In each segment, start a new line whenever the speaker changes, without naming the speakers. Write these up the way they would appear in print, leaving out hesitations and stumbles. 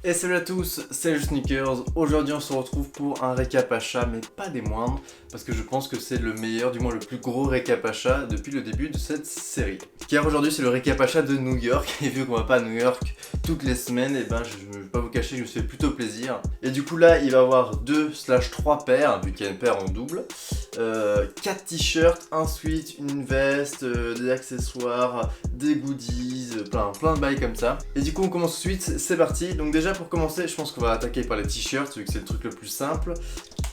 Et salut à tous, c'est juste Sneakers. Aujourd'hui on se retrouve pour un récap achat, mais pas des moindres, parce que je pense que c'est le meilleur, du moins le plus gros récap achat depuis le début de cette série. Car aujourd'hui c'est le récap achat de New York, et vu qu'on va pas à New York toutes les semaines, et ben je vais pas vous cacher, je me fais plutôt plaisir. Et du coup là il va y avoir 2/3 paires, vu qu'il y a une paire en double, 4 t-shirts, un sweat, une veste, des accessoires, des goodies, plein de bails comme ça. Et du coup on commence tout de suite, c'est parti. Donc déjà pour commencer, je pense qu'on va attaquer par les t-shirts vu que c'est le truc le plus simple.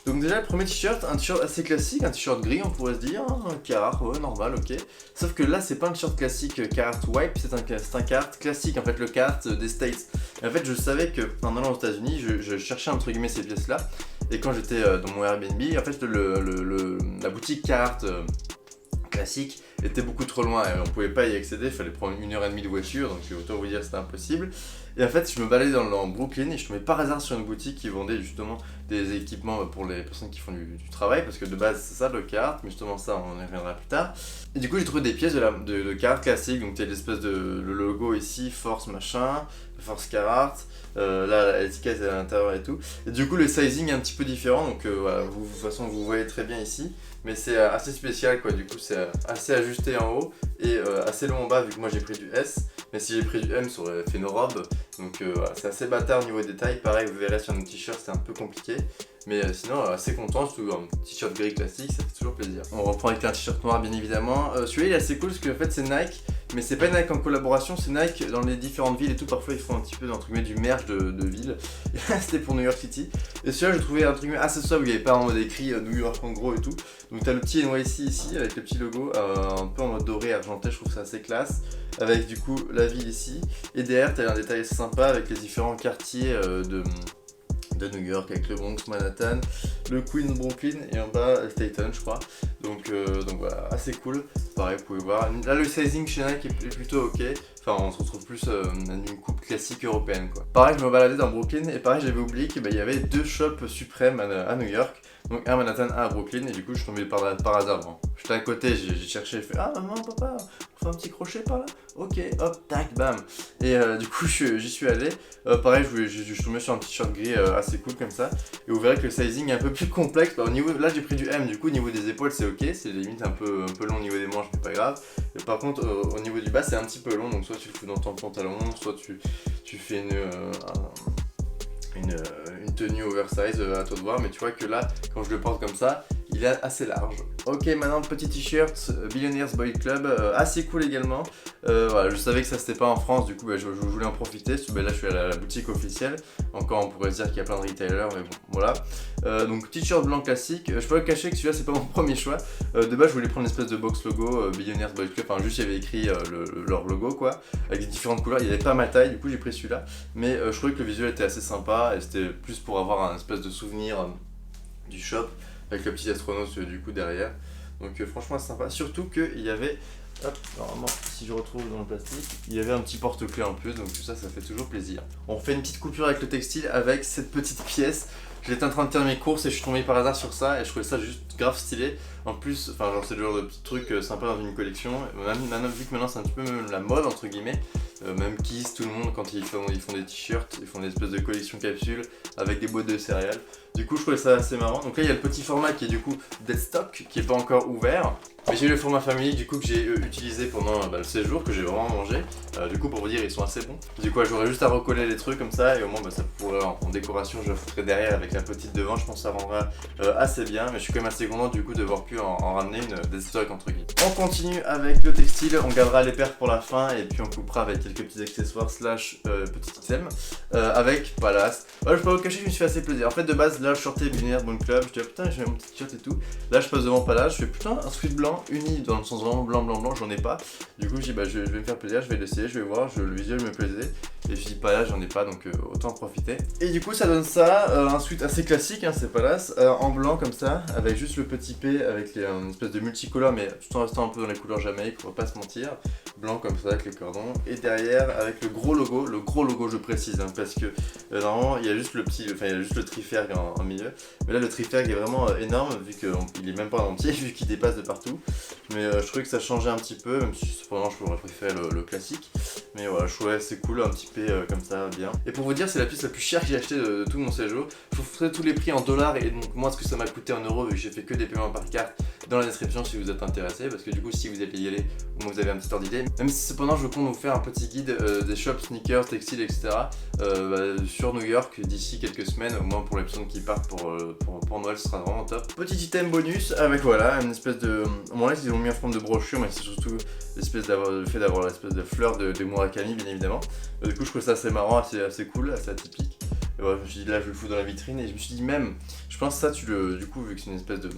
Donc déjà le premier t-shirt, un t-shirt assez classique, un t-shirt gris on pourrait se dire, un Carhartt, ouais normal, ok. Sauf que là c'est pas un t-shirt classique Carhartt Wipe, c'est un Carhartt classique en fait, le Carhartt des States. Et en fait je savais que en allant aux États-Unis, je cherchais entre guillemets ces pièces là. Et quand j'étais dans mon Airbnb, en fait la boutique Carhartt classique était beaucoup trop loin et on pouvait pas y accéder, il fallait prendre 1h30 de voiture, donc autant vous dire que c'était impossible. Et en fait je me baladais dans Brooklyn et je tombais par hasard sur une boutique qui vendait justement des équipements pour les personnes qui font du travail, parce que de base c'est ça le Carhartt, mais justement ça on y reviendra plus tard. Et du coup j'ai trouvé des pièces de Carhartt classique, donc t'as l'espèce de le logo ici, Force machin, Force Carhartt, là l'étiquette est à l'intérieur et tout. Et du coup le sizing est un petit peu différent, donc voilà, de toute façon vous voyez très bien ici. Mais c'est assez spécial quoi, du coup c'est assez ajusté en haut et assez long en bas, vu que moi j'ai pris du S. Mais si j'ai pris du M, ça aurait fait nos robes. Donc voilà, c'est assez bâtard au niveau des tailles. Pareil, vous verrez sur nos t-shirts, c'est un peu compliqué. Mais sinon, assez content, surtout un t-shirt gris classique, ça fait toujours plaisir. On reprend avec un t-shirt noir, bien évidemment. Celui-là, il est assez cool parce qu'en fait, c'est Nike. Mais c'est pas Nike en collaboration, c'est Nike dans les différentes villes et tout. Parfois, ils font un petit peu entre guillemets du merge de villes. Et là, c'était pour New York City. Et celui-là, je trouvais un truc assez sobre où il n'y avait pas en mode écrit New York en gros et tout. Donc, t'as le petit NYC ici avec le petit logo, un peu en mode doré, argenté. Je trouve ça assez classe. Avec du coup la ville ici. Et derrière, t'as un détail sympa avec les différents quartiers de New York, avec le Bronx, Manhattan, le Queens, Brooklyn et en bas Staten je crois. Donc voilà, assez cool. Pareil, vous pouvez voir. Là le sizing chez Nike est plutôt ok. Enfin on se retrouve plus dans une coupe classique européenne quoi. Pareil, je me baladais dans Brooklyn et pareil j'avais oublié qu'il y avait 2 shops suprêmes à New York. Donc un à Manhattan, un à Brooklyn, et du coup je suis tombé par hasard. Bon, j'étais à côté, j'ai cherché, j'ai fait ah maman, papa, on fait un petit crochet par là. Ok, hop, tac, bam. Et du coup j'y suis allé. Pareil, je suis tombé sur un t-shirt gris assez cool comme ça. Et vous verrez que le sizing est un peu plus complexe. Au niveau, là j'ai pris du M, du coup au niveau des épaules c'est ok, c'est limite un peu long au niveau des manches, mais pas grave. Et par contre au niveau du bas c'est un petit peu long, donc soit tu le fous dans ton pantalon, soit tu fais une tenue oversize à toi de voir, mais tu vois que là quand je le porte comme ça il est assez large. Ok, maintenant petit t-shirt Billionaires Boy Club, assez cool également. Voilà, je savais que ça c'était pas en France, du coup je voulais en profiter. Là je suis à la boutique officielle, encore on pourrait se dire qu'il y a plein de retailers, mais bon voilà. Donc t-shirt blanc classique, je peux le cacher que celui-là c'est pas mon premier choix. De base je voulais prendre une espèce de box logo Billionaires Boy Club, enfin juste il y avait écrit leur logo quoi, avec des différentes couleurs, il y avait pas ma taille, du coup j'ai pris celui-là. Mais je trouvais que le visuel était assez sympa et c'était plus pour avoir un espèce de souvenir du shop, avec le petit astronaute du coup derrière. Donc franchement c'est sympa, surtout qu'il y avait, hop, normalement si je retrouve dans le plastique, il y avait un petit porte-clés en plus, donc tout ça, ça fait toujours plaisir. On fait une petite coupure avec le textile avec cette petite pièce. J'étais en train de faire mes courses et je suis tombé par hasard sur ça et je trouvais ça juste grave stylé. En plus, enfin genre c'est le genre de petit truc sympa dans une collection. Même vu que maintenant c'est un petit peu même la mode entre guillemets. Même Kiss, tout le monde quand ils font des t-shirts, ils font des espèces de collection capsules avec des boîtes de céréales. Du coup je trouvais ça assez marrant. Donc là il y a le petit format qui est du coup Deadstock qui est pas encore ouvert. Mais j'ai eu le format famille du coup que j'ai utilisé pendant le séjour, que j'ai vraiment mangé. Du coup pour vous dire ils sont assez bons. Du coup j'aurais juste à recoller les trucs comme ça et au moins ça pourrait en décoration je le foutrais derrière avec la petite devant. Je pense que ça rendra assez bien. Mais je suis quand même assez content du coup d'avoir pu en ramener une Deadstock entre guillemets. On continue avec le textile, on gardera les paires pour la fin et puis on coupera avec quelques petits accessoires slash petits items avec Palace. Ouais, je peux vous cacher, je me suis fait assez plaisir. En fait de base là je sortais Billionaires Bon Club, je dis putain j'ai mon petit t-shirt et tout. Là je passe devant Palace, je fais putain un sweat blanc uni dans le sens vraiment blanc, j'en ai pas. Du coup je dis je vais me faire plaisir, je vais l'essayer, je vais voir, le visuel me plaisait. Et je dis Palace j'en ai pas, donc autant en profiter. Et du coup ça donne ça, un sweat assez classique, hein, c'est Palace, en blanc comme ça, avec juste le petit P avec une espèce de multicolore, mais tout en restant un peu dans les couleurs Jamaïque, on va pas se mentir. Blanc comme ça avec les cordons. Et derrière avec le gros logo je précise, hein, parce que normalement il y a juste le petit, enfin il y a juste le triferg en milieu. Mais là le triferg est vraiment énorme, vu qu'il est même pas en entier, vu qu'il dépasse de partout. Mais je trouvais que ça changeait un petit peu, même si cependant je pourrais préférer le classique. Mais voilà, je trouvais c'est cool, un petit P équipé comme ça, bien. Et pour vous dire, c'est la pièce la plus chère que j'ai achetée de tout mon séjour. Je vous ferai tous les prix en dollars et donc moi ce que ça m'a coûté en euros vu que j'ai fait que des paiements par carte dans la description si vous êtes intéressé, parce que du coup si vous allez y aller, vous avez un petit ordre d'idée. Même si cependant je compte vous faire un petit guide des shops, sneakers, textiles, etc. Sur New York d'ici quelques semaines, au moins pour les personnes qui partent pour Noël, ce sera vraiment top. Petit item bonus avec voilà une espèce de... Bon là ils ont mis en forme de brochure, mais c'est surtout le fait d'avoir l'espèce de fleur de Murakami bien évidemment. Du coup je trouve ça assez marrant, assez cool, assez atypique. Et voilà, je me suis dit là je le fous dans la vitrine et je me suis dit même, je pense que ça du coup vu que c'est une espèce de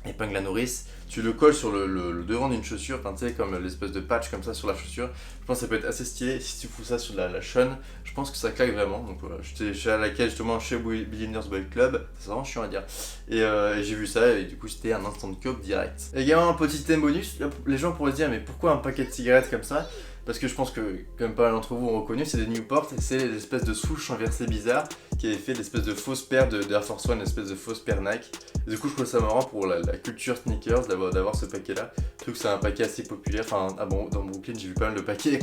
épingle à nourrice, tu le colles sur le devant d'une chaussure, tu sais comme l'espèce de patch comme ça sur la chaussure, je pense que ça peut être assez stylé si tu fous ça sur la chaîne, je pense que ça claque vraiment, donc voilà, je suis à laquelle justement chez Billionaires Boy Club, c'est vraiment chiant à dire, et j'ai vu ça et du coup c'était un instant de coop direct. Également un petit thème bonus, les gens pourraient se dire mais pourquoi un paquet de cigarettes comme ça? Parce que je pense que, comme pas mal d'entre vous ont reconnu, c'est des Newport et c'est l'espèce de souche inversée bizarre qui avait fait l'espèce de fausse paire d'Air Force One, l'espèce de fausse paire Nike. Et du coup, je trouve ça marrant pour la culture sneakers d'avoir ce paquet-là. Je trouve que c'est un paquet assez populaire. Enfin, dans Brooklyn, j'ai vu pas mal de paquets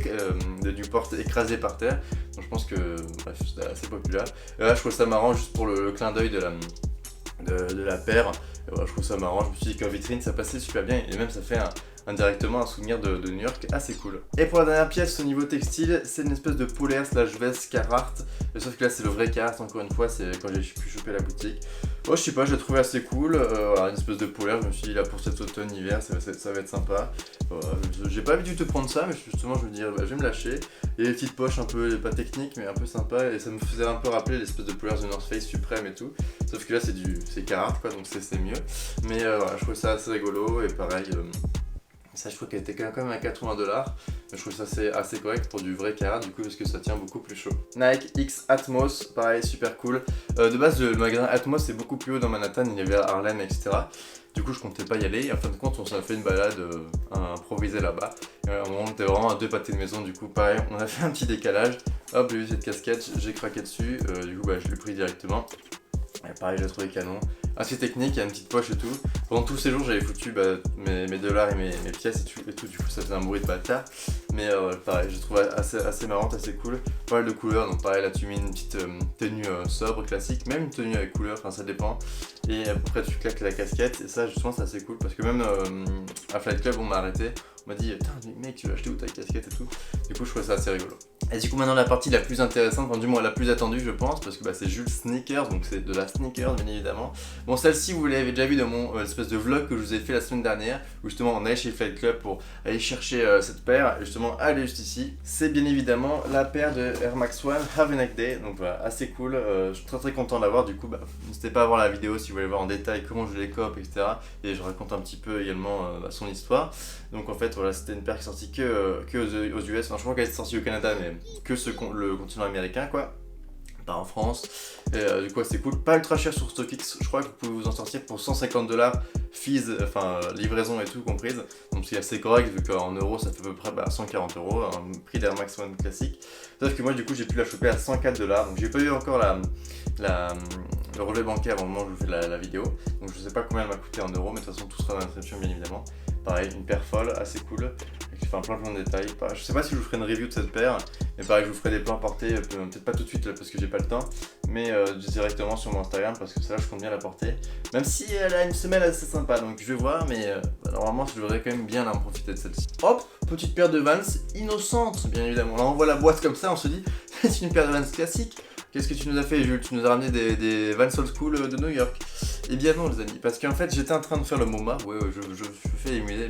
de Newport écrasés par terre. Donc je pense que, bref, c'est assez populaire. Et là, je trouve ça marrant juste pour le clin d'œil de la paire. Et voilà, je trouve ça marrant. Je me suis dit qu'en vitrine, ça passait super bien et même ça fait indirectement un souvenir de New York assez cool. Et pour la dernière pièce au niveau textile, c'est une espèce de polaire slash veste Carhartt, sauf que là c'est le vrai Carhartt encore une fois, c'est quand j'ai pu choper la boutique. Bon je sais pas, je l'ai trouvé assez cool, voilà, une espèce de polaire, je me suis dit là pour cet automne hiver ça va être sympa. Voilà, j'ai pas l'habitude de prendre ça mais justement je me dis bah, je vais me lâcher. Il y a des petites poches un peu, pas techniques mais un peu sympa et ça me faisait un peu rappeler l'espèce de polaire de North Face suprême et tout. Sauf que là c'est Carhartt quoi donc c'est mieux. Mais voilà, je trouve ça assez rigolo et pareil. Ça, je trouve qu'elle était quand même à 80$, mais je trouve ça assez correct pour du vrai Carhartt du coup parce que ça tient beaucoup plus chaud. Nike X Atmos, pareil, super cool. De base, le magasin Atmos est beaucoup plus haut dans Manhattan, il y avait à Harlem, etc. Du coup, je comptais pas y aller et en fin de compte, on s'est fait une balade improvisée là-bas. Et à un moment, on était vraiment à 2 pâtés de maison, du coup, pareil, on a fait un petit décalage. Hop, j'ai vu cette casquette, j'ai craqué dessus, du coup, bah, je l'ai pris directement. Et pareil, j'ai trouvé canon. Assez technique, il y a une petite poche et tout. Pendant tous ces jours, j'avais foutu mes dollars et mes pièces et tout, du coup ça faisait un bruit de bâtard. Mais pareil, je trouve assez marrante, assez cool. Pas mal de couleurs, donc pareil, là tu mets une petite tenue sobre, classique, même une tenue avec couleur, enfin ça dépend. Et après tu claques la casquette, et ça justement c'est assez cool parce que même à Flight Club on m'a arrêté. On m'a dit, putain mec, tu l'as acheté où ta casquette et tout. Du coup, je trouvais ça assez rigolo. Et du coup, maintenant, la partie la plus intéressante, enfin, du moins la plus attendue, je pense, parce que c'est Jules Sneakers, donc c'est de la sneakers, bien évidemment. Bon, celle-ci, vous l'avez déjà vu dans mon espèce de vlog que je vous ai fait la semaine dernière, où justement, on allait chez Flight Club pour aller chercher cette paire, et justement, elle est juste ici. C'est bien évidemment la paire de Air Max One Have a Nice Day, donc voilà, assez cool. Je suis très content de l'avoir, du coup, n'hésitez pas à voir la vidéo si vous voulez voir en détail comment je les cope, etc. Et je raconte un petit peu également son histoire. Donc en fait, voilà, c'était une paire qui est sortie que aux US, enfin je crois qu'elle est sortie au Canada, mais que le continent américain quoi, pas en France. Et du coup c'est cool, pas ultra cher sur StockX, je crois que vous pouvez vous en sortir pour 150$, fees, enfin livraison et tout comprise, donc c'est assez correct vu qu'en euros ça fait à peu près 140€, un prix d'Air Max One classique. Sauf que moi du coup j'ai pu la choper à 104$, donc j'ai pas eu encore le relevé bancaire au moment où je fais la vidéo, donc je sais pas combien elle m'a coûté en euros, mais de toute façon tout sera dans la description bien évidemment. Pareil, une paire folle, assez cool, qui fait plein de détails. Je sais pas si je vous ferai une review de cette paire, mais pareil, je vous ferai des plans portés, peut-être pas tout de suite là, parce que j'ai pas le temps, mais directement sur mon Instagram parce que ça je compte bien la porter. Même si elle a une semelle assez sympa, donc je vais voir, mais normalement je devrais quand même bien en profiter de celle-ci. Hop, petite paire de Vans innocente, bien évidemment. Là on voit la boîte comme ça, on se dit c'est une paire de Vans classique. Qu'est-ce que tu nous as fait, Jules? Tu nous as ramené des Vans Old School de New York. Eh bien non les amis, parce qu'en fait j'étais en train de faire le MoMA, je fais les musées,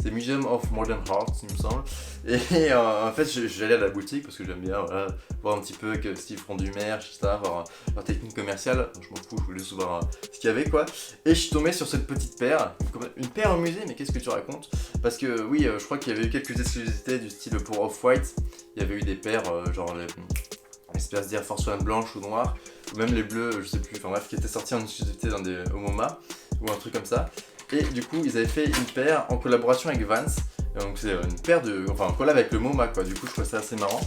c'est Museum of Modern Art il me semble, et en fait j'allais à la boutique parce que j'aime bien voilà, voir un petit peu s'ils font du merch, etc., voir leur technique commerciale, donc, je m'en fous, je voulais juste voir ce qu'il y avait quoi, et je suis tombé sur cette petite paire, une paire au musée, mais qu'est-ce que tu racontes? Parce que oui, je crois qu'il y avait eu quelques exclusivités du style pour Off-White, il y avait eu des paires genre espèce d'Air Force One blanche ou noire, ou même les bleus, je sais plus, enfin bref, qui étaient sortis en exclusivité au MoMA, ou un truc comme ça. Et du coup, ils avaient fait une paire en collaboration avec Vans, donc c'est une paire enfin en collab avec le MoMA quoi, du coup je trouve ça assez marrant.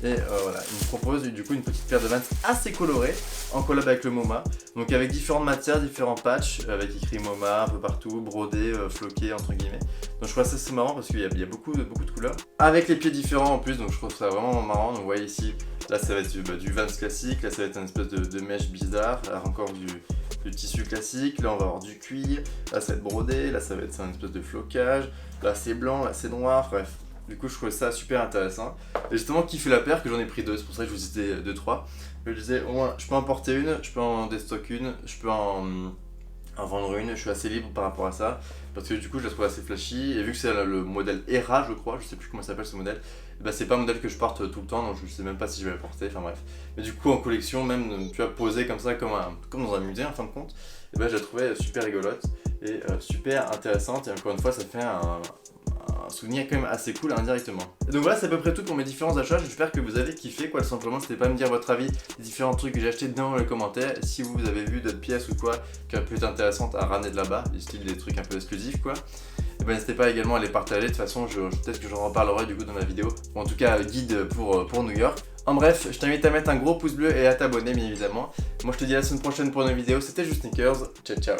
Et voilà, il me propose du coup une petite paire de Vans assez colorée en collab avec le MoMA. Donc avec différentes matières, différents patchs, avec écrit MoMA un peu partout, brodé, floqué entre guillemets. Donc je trouve ça assez marrant parce qu'il y a beaucoup de couleurs. Avec les pieds différents en plus, donc je trouve ça vraiment marrant. Donc vous voyez ici, là ça va être du Vans classique, là ça va être une espèce de mèche bizarre, là encore du tissu classique, là on va avoir du cuir, là ça va être brodé, là ça va être une espèce de flocage, là c'est blanc, là c'est noir, bref. Du coup je trouvais ça super intéressant. Et justement kiffé la paire que j'en ai pris deux, c'est pour ça que je vous citais 2-3. Je disais au moins je peux en porter une, je peux en déstocker une, je peux en vendre une, je suis assez libre par rapport à ça. Parce que du coup je la trouve assez flashy. Et vu que c'est le modèle ERA je crois, je sais plus comment ça s'appelle ce modèle, bah c'est pas un modèle que je porte tout le temps, donc je sais même pas si je vais le porter, enfin bref. Mais du coup en collection, même tu vois, posée comme ça, comme dans un musée en fin de compte, et bah je la trouvais super rigolote et super intéressante. Et encore une fois ça fait un souvenir quand même assez cool indirectement. Et donc voilà, c'est à peu près tout pour mes différents achats. J'espère que vous avez kiffé quoi, tout simplement. N'hésitez pas à me dire votre avis des différents trucs que j'ai acheté dans les commentaires. Si vous avez vu d'autres pièces ou quoi qui auraient pu être intéressantes à ramener de là-bas, du style des trucs un peu exclusifs quoi. Et ben n'hésitez pas également à les partager. De toute façon, peut-être que j'en reparlerai du coup dans ma vidéo. Ou en tout cas, guide pour New York. En bref, je t'invite à mettre un gros pouce bleu et à t'abonner bien évidemment. Moi je te dis à la semaine prochaine pour une vidéo. C'était juste Sneakers. Ciao ciao.